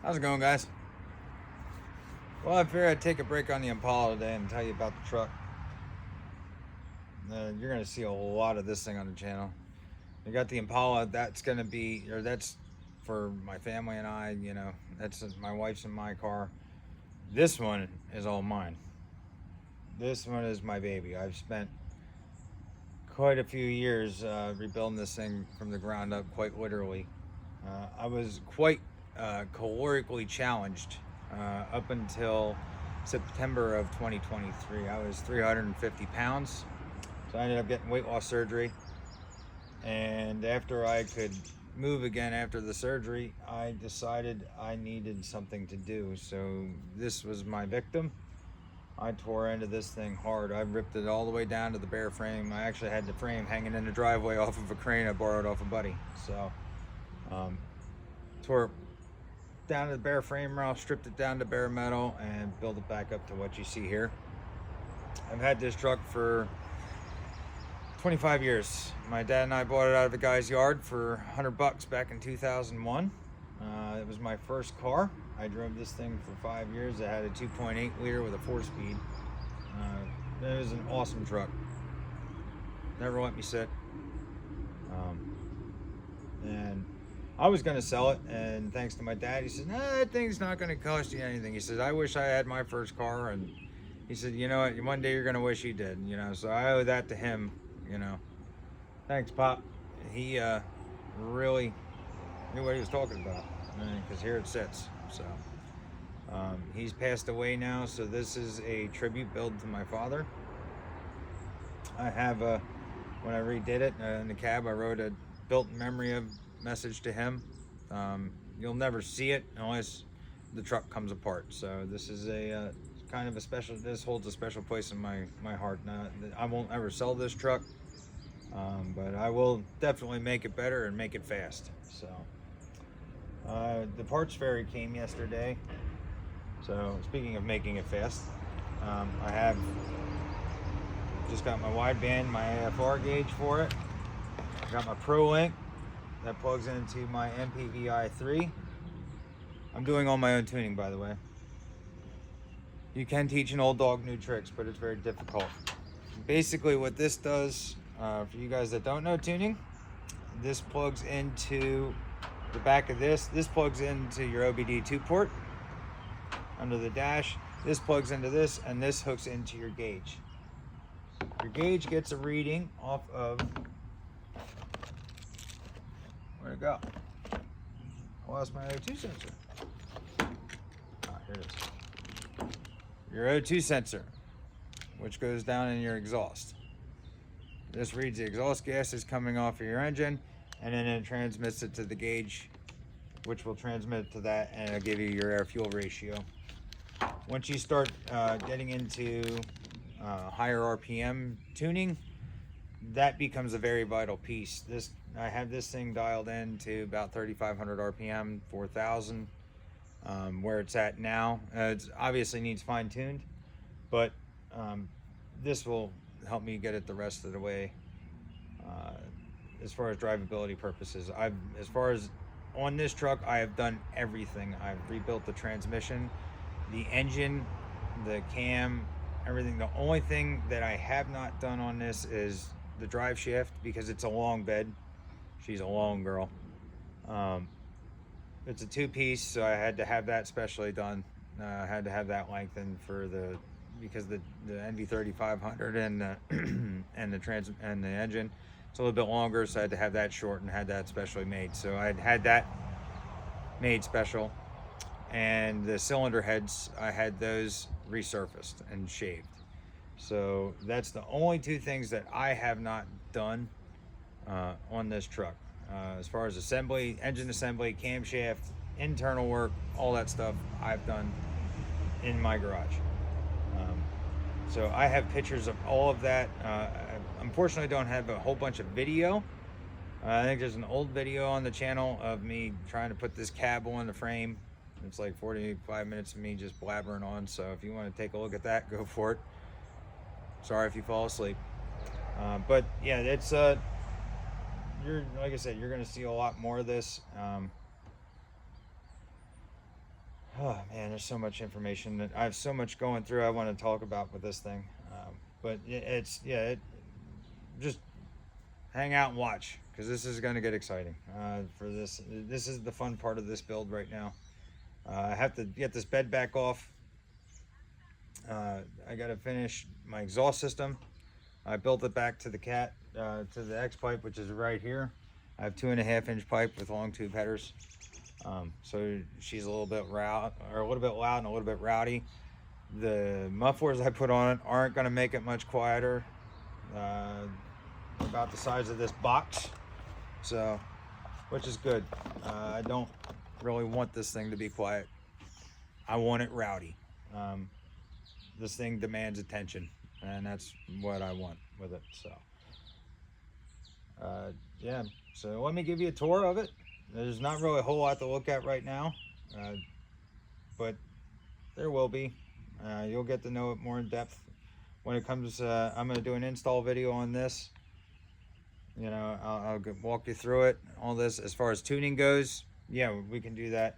How's it going, guys? Well, I figured I'd take a break on the Impala today and tell you about the truck. You're gonna see a lot of this thing on the channel. You got the Impala. That's gonna be, or that's for my family and I. That's my wife's and my car. This one is all mine. This one is my baby. I've spent quite a few years rebuilding this thing from the ground up, quite literally. I was quite calorically challenged up until September of 2023. I was 350 pounds, so I ended up getting weight loss surgery. And after I could move again after the surgery, I decided I needed something to do. So this was my victim. I tore into this thing hard. I ripped it all the way down to the bare frame. I actually had the frame hanging in the driveway off of a crane I borrowed off a buddy. So tore it down to the bare frame rail, stripped it down to bare metal, and built it back up to what you see here. I've had this truck for 25 years. My dad and I bought it out of a guy's yard for $100 back in 2001. It was my first car. I drove this thing for 5 years. It had a 2.8 liter with a 4-speed. It was an awesome truck. Never let me sit. And I was going to sell it, and thanks to my dad, he said, "Nah, that thing's not going to cost you anything." He says, "I wish I had my first car," and he said, "You know what? One day you're going to wish you did." So I owe that to him. Thanks, Pop. He really knew what he was talking about, because here it sits. So he's passed away now, so this is a tribute build to my father. I have when I redid it in the cab, I wrote a built in memory of message to him. You'll never see it unless the truck comes apart. So this is a kind of a special. This holds a special place in my heart. Now, I won't ever sell this truck, but I will definitely make it better and make it fast. So the parts ferry came yesterday. So speaking of making it fast, I have just got my wideband, my AFR gauge for it. I got my Pro Link that plugs into my MPVI 3. I'm doing all my own tuning, by the way. You can teach an old dog new tricks, but it's very difficult. Basically what this does, for you guys that don't know tuning, this plugs into the back of this. This plugs into your OBD2 port under the dash. This plugs into this, and this hooks into your gauge. Your gauge gets a reading off of, where'd it go? I lost my O2 sensor. Here it is. Your O2 sensor, which goes down in your exhaust. This reads the exhaust gases coming off of your engine, and then it transmits it to the gauge, which will transmit it to that, and it'll give you your air-fuel ratio. Once you start getting into higher RPM tuning, that becomes a very vital piece. I have this thing dialed in to about 3,500 RPM, 4,000, where it's at now. It obviously needs fine-tuned, but this will help me get it the rest of the way. As far as drivability purposes, as far as on this truck, I have done everything. I've rebuilt the transmission, the engine, the cam, everything. The only thing that I have not done on this is the drive shaft, because it's a long bed. She's a long girl. It's a 2-piece, so I had to have that specially done. I had to have that lengthened because the NV3500 and the and the engine, it's a little bit longer, so I had to have that short and had that specially made. So I had that made special, and the cylinder heads, I had those resurfaced and shaved. So that's the only 2 things that I have not done on this truck. As far as assembly, engine assembly, camshaft, internal work, all that stuff I've done in my garage. So I have pictures of all of that. I unfortunately don't have a whole bunch of video. I think there's an old video on the channel of me trying to put this cab on the frame. It's like 45 minutes of me just blabbering on. So if you want to take a look at that, go for it. Sorry if you fall asleep. But yeah, it's like I said, you're going to see a lot more of this. Oh man, there's so much information that I have so much going through I want to talk about with this thing. But it's yeah, just hang out and watch because this is going to get exciting. For this is the fun part of this build right now. I have to get this bed back off. I got to finish my exhaust system. I built it back to the to the X pipe, which is right here. I have 2.5-inch pipe with long tube headers. So she's a little bit loud and a little bit rowdy. The mufflers I put on it aren't going to make it much quieter. About the size of this box, so which is good. I don't really want this thing to be quiet. I want it rowdy. This thing demands attention, and that's what I want with it. So yeah, so let me give you a tour of it. There's not really a whole lot to look at right now, but there will be. You'll get to know it more in depth when it comes. I'm going to do an install video on this. You know, I'll walk you through it. All this as far as tuning goes. Yeah, we can do that.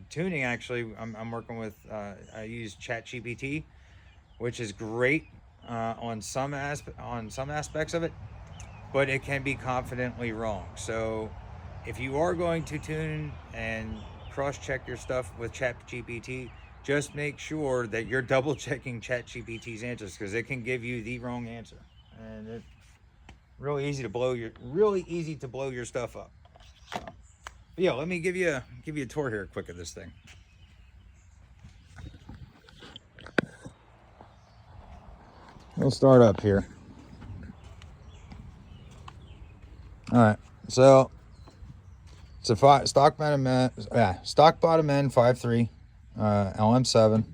Tuning, actually, I'm working with. I use ChatGPT, which is great on some aspects of it, but it can be confidently wrong. So if you are going to tune and cross-check your stuff with ChatGPT, just make sure that you're double-checking ChatGPT's answers, because it can give you the wrong answer, and it's really easy to blow your stuff up. So, but yeah, let me give you a tour here quick of this thing. We'll start up here. All right, so it's a stock bottom end 5.3 LM7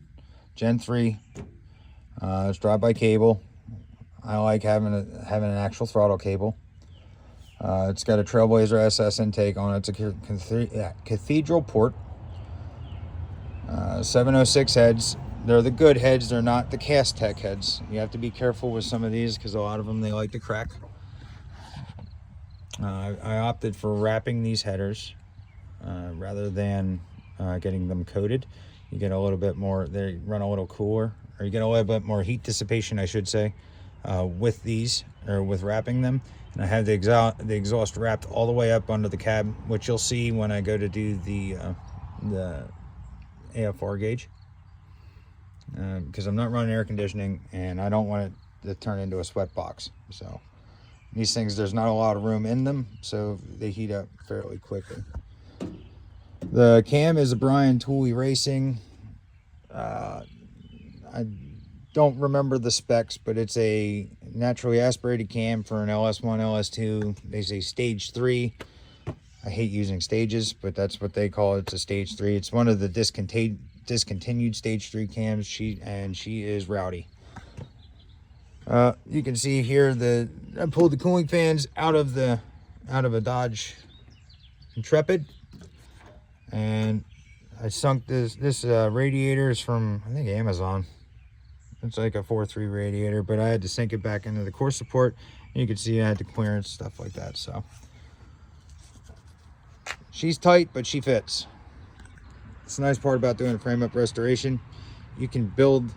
Gen 3. It's drive-by cable. I like having an actual throttle cable. It's got a Trailblazer SS intake on it. It's a cathedral port. 706 heads. They're the good heads. They're not the Cast Tech heads. You have to be careful with some of these because a lot of them, they like to crack. I opted for wrapping these headers rather than getting them coated. You get a little bit more, they run a little cooler, or you get a little bit more heat dissipation, I should say, with these, or with wrapping them. And I have the exhaust wrapped all the way up under the cab, which you'll see when I go to do the AFR gauge, because I'm not running air conditioning and I don't want it to turn into a sweat box. So these things, there's not a lot of room in them, so they heat up fairly quickly. The cam is a Brian Tooley Racing. I don't remember the specs, but it's a naturally aspirated cam for an LS1, LS2. They say stage 3. I hate using stages, but that's what they call it. It's a stage 3. It's one of the discontinued stage 3 cams. She is rowdy. You can see here I pulled the cooling fans out of a Dodge Intrepid, and I sunk this radiator is from, I think, Amazon. It's like a 4.3 radiator, but I had to sink it back into the core support. And you can see I had the clearance, stuff like that. So she's tight, but she fits. It's the nice part about doing a frame up restoration. You can build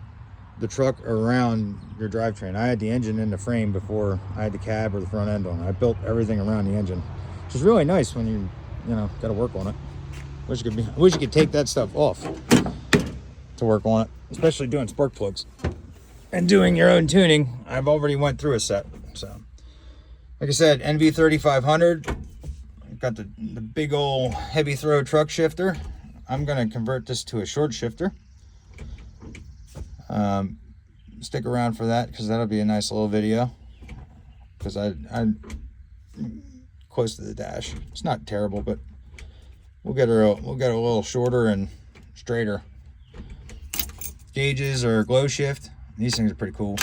the truck around your drivetrain. I had the engine in the frame before I had the cab or the front end on it. I built everything around the engine, which is really nice when you got to work on it. Wish you could take that stuff off to work on it, especially doing spark plugs and doing your own tuning. I've already went through a set. So like I said, NV3500. Got the big old heavy throw truck shifter. I'm gonna convert this to a short shifter. Stick around for that, because that'll be a nice little video, because I'm close to the dash. It's not terrible, but we'll get a little shorter and straighter. Gauges are glow shift. These things are pretty cool.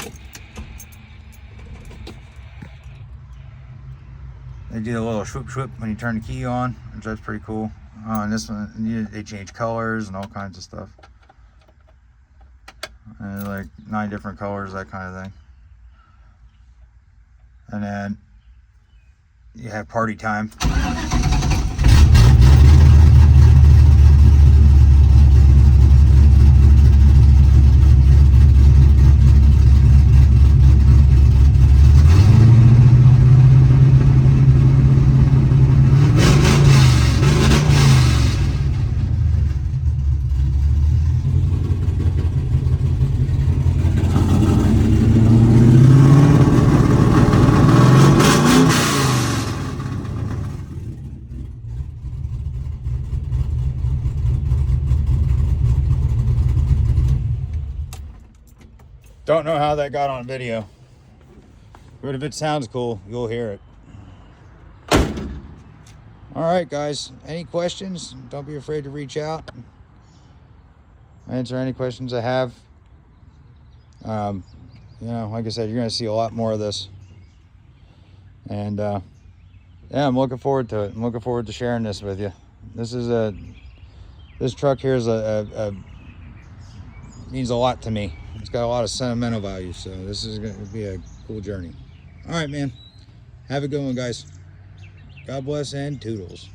They do a little swoop swoop when you turn the key on, which that's pretty cool. And this one, they change colors and all kinds of stuff. And like 9 different colors, that kind of thing. And then you have party time. Don't know how that got on video, but if it sounds cool, you'll hear it. All right, guys, any questions? Don't be afraid to reach out. Answer any questions I have. You know, like I said, you're going to see a lot more of this. And yeah, I'm looking forward to it. I'm looking forward to sharing this with you. This truck here is means a lot to me. It's got a lot of sentimental value, so this is going to be a cool journey. All right, man. Have a good one, guys. God bless and toodles.